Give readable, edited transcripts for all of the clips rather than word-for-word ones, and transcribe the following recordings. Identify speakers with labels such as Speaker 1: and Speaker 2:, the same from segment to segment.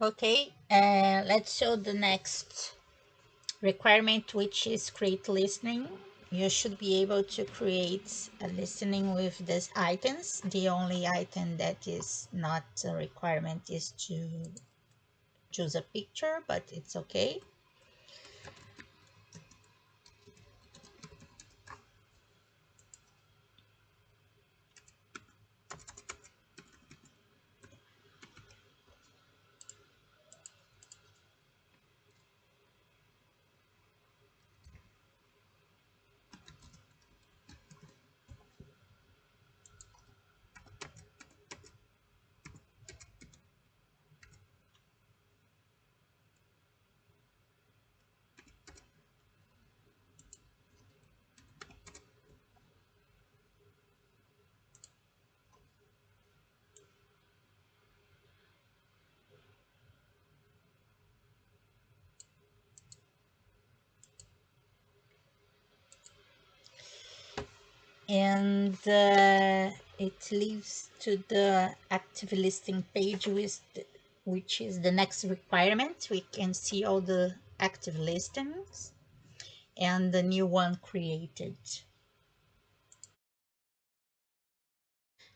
Speaker 1: Okay, let's show the next requirement, which is create listening. You should be able to create a listening with these items. The only item that is not a requirement is to choose a picture, but it's okay. And it leads to the active listing page, which is the next requirement. We can see all the active listings and the new one created.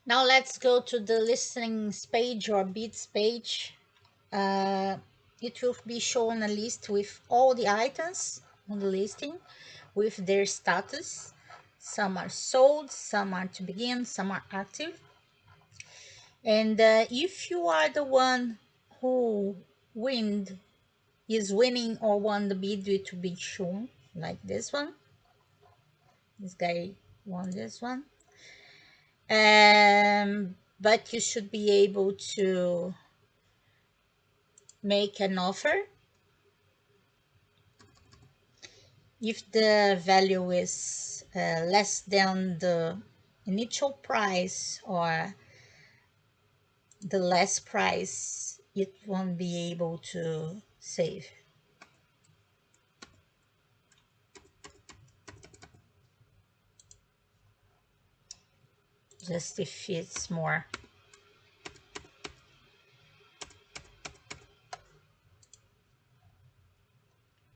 Speaker 1: Now let's go to the listings page or bids page. It will be shown a list with all the items on the listing with their status. Some are sold, some are to begin, some are active. And if you are the one who is winning or won the bid, it will be shown like this one. This guy won this one. But you should be able to make an offer if the value is less than the initial price or the last price, it won't be able to save. Just if it's more.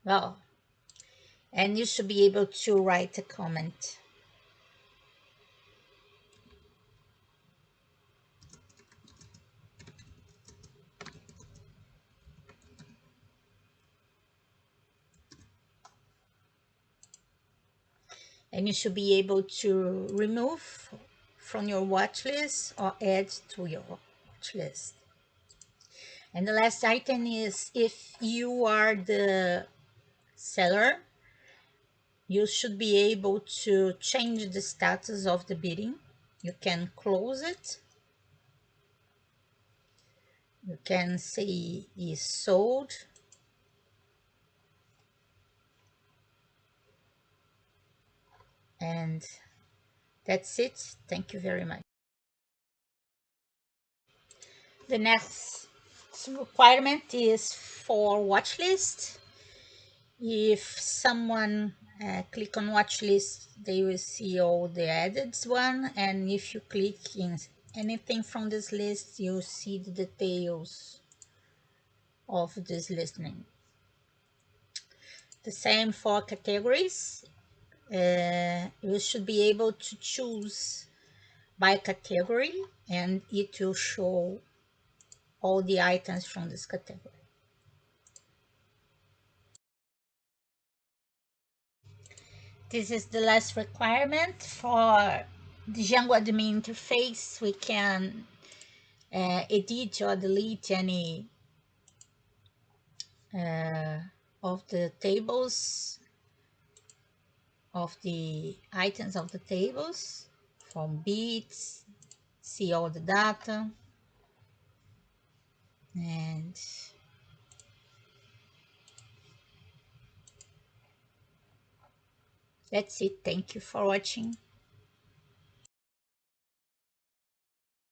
Speaker 1: Well, and you should be able to write a comment. And you should be able to remove from your watch list or add to your watch list. And the last item is, if you are the seller, you should be able to change the status of the bidding. You can close it. You can say is sold. And that's it. Thank you very much. The next requirement is for watch list. If someone click on watch list, they will see all the added one, and if you click in anything from this list, you'll see the details of this listing. The same for categories. You should be able to choose by category, and it will show all the items from this category. This is the last requirement for the Django admin interface. We can edit or delete any of the tables, of the items of the tables from bits, see all the data, and that's it. Thank you for watching.